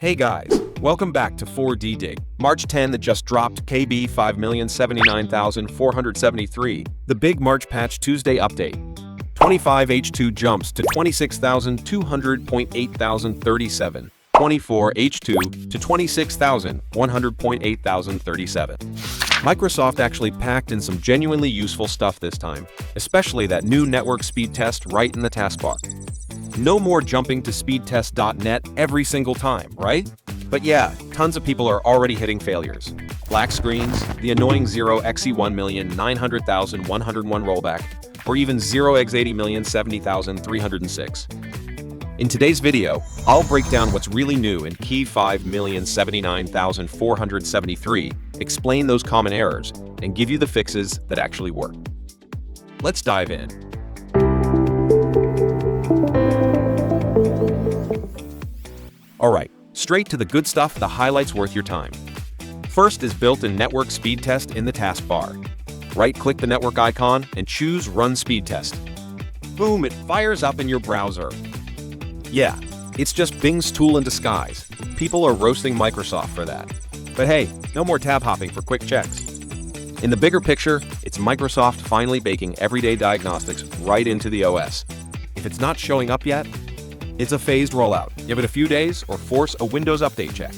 Hey guys, welcome back to 4DDig. March 10 that just dropped KB5079473, the big March patch Tuesday update. 25H2 jumps to 26,200.8037. 24H2 to 26,100.8037. Microsoft actually packed in some genuinely useful stuff this time, especially that new network speed test right in the taskbar. No more jumping to speedtest.net every single time, right? But yeah, tons of people are already hitting failures. Black screens, the annoying 0x1,900,101 rollback, or even 0x80,070,306. In today's video, I'll break down what's really new in key 5,079,473, explain those common errors, and give you the fixes that actually work. Let's dive in. Alright, straight to the good stuff, the highlights worth your time. First is built-in network speed test in the taskbar. Right-click the network icon and choose Run Speed Test. Boom, it fires up in your browser. Yeah, it's just Bing's tool in disguise. People are roasting Microsoft for that. But hey, no more tab hopping for quick checks. In the bigger picture, it's Microsoft finally baking everyday diagnostics right into the OS. If it's not showing up yet, it's a phased rollout. Give it a few days or force a Windows update check.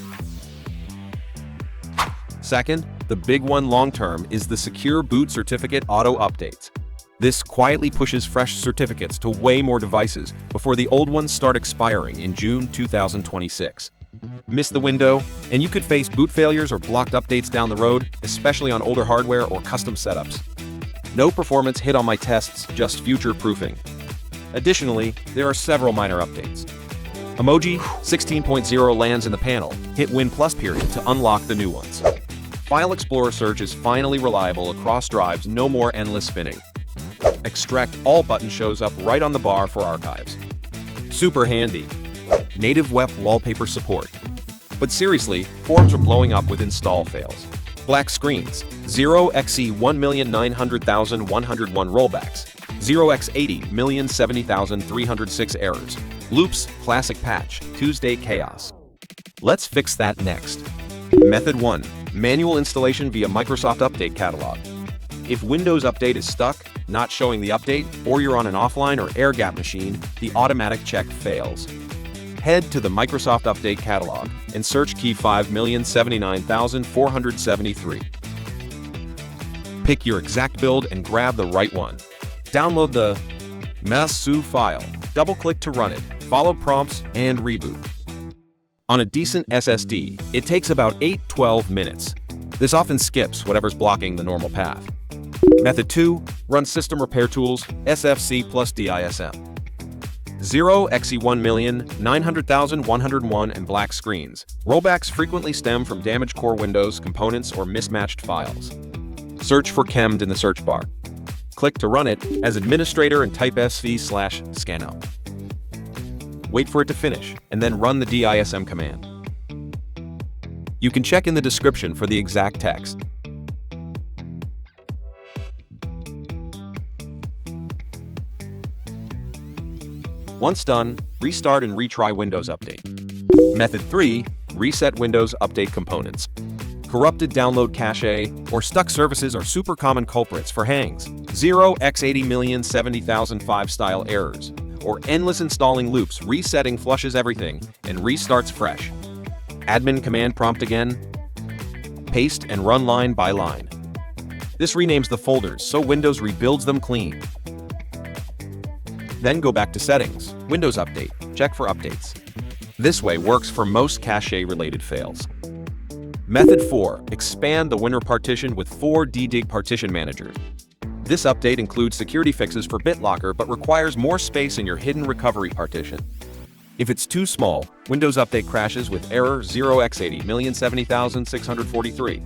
Second, the big one long-term is the Secure Boot Certificate Auto Updates. This quietly pushes fresh certificates to way more devices before the old ones start expiring in June 2026. Miss the window, and you could face boot failures or blocked updates down the road, especially on older hardware or custom setups. No performance hit on my tests, just future-proofing. Additionally, there are several minor updates. Emoji 16.0 lands in the panel. Hit Win+ period to unlock the new ones. File Explorer search is finally reliable across drives, no more endless spinning. Extract All button shows up right on the bar for archives. Super handy. Native web wallpaper support. But seriously, forums are blowing up with install fails. Black screens, 0x1,900,101 rollbacks. 0x80,070,306 errors. Loops, classic patch, Tuesday chaos. Let's fix that next. Method 1. Manual installation via Microsoft Update Catalog. If Windows Update is stuck, not showing the update, or you're on an offline or air-gapped machine, the automatic check fails. Head to the Microsoft Update Catalog and search key 5,079,473. Pick your exact build and grab the right one. Download the msiserver file, double-click to run it, follow prompts, and reboot. On a decent SSD, it takes about 8-12 minutes. This often skips whatever's blocking the normal path. Method 2. Run System Repair Tools, SFC plus DISM. 0x1,900,101 and black screens. Rollbacks frequently stem from damaged core Windows components or mismatched files. Search for chemd in the search bar. Click to run it as administrator and type sv/scannow. Wait for it to finish, and then run the DISM command. You can check in the description for the exact text. Once done, restart and retry Windows Update. Method 3. Reset Windows Update components. Corrupted download cache or stuck services are super common culprits for hangs, 0x80,070,005 style errors, or endless installing loops. Resetting flushes everything and restarts fresh. Admin command prompt again. Paste and run line by line. This renames the folders so Windows rebuilds them clean. Then go back to Settings, Windows Update, check for updates. This way works for most cache-related fails. Method 4. Expand the WinRE partition with 4DDig Partition Manager. This update includes security fixes for BitLocker but requires more space in your hidden recovery partition. If it's too small, Windows Update crashes with error 0x80,070,643.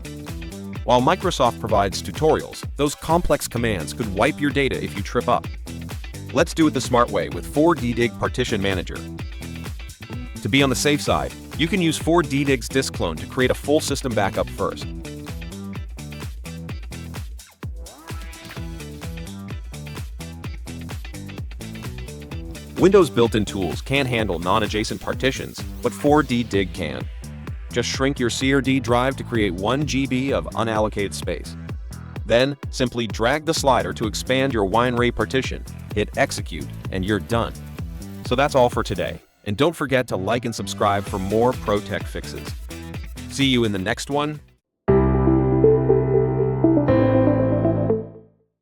While Microsoft provides tutorials, those complex commands could wipe your data if you trip up. Let's do it the smart way with 4DDig Partition Manager. To be on the safe side, you can use 4DDig's disk clone to create a full system backup first. Windows built-in tools can handle non-adjacent partitions, But 4D Dig can. Just shrink your CRD drive to create 1 GB of unallocated space. Then, simply drag the slider to expand your WinRE partition, hit execute, and you're done. So that's all for today, and don't forget to like and subscribe for more pro tech fixes. See you in the next one.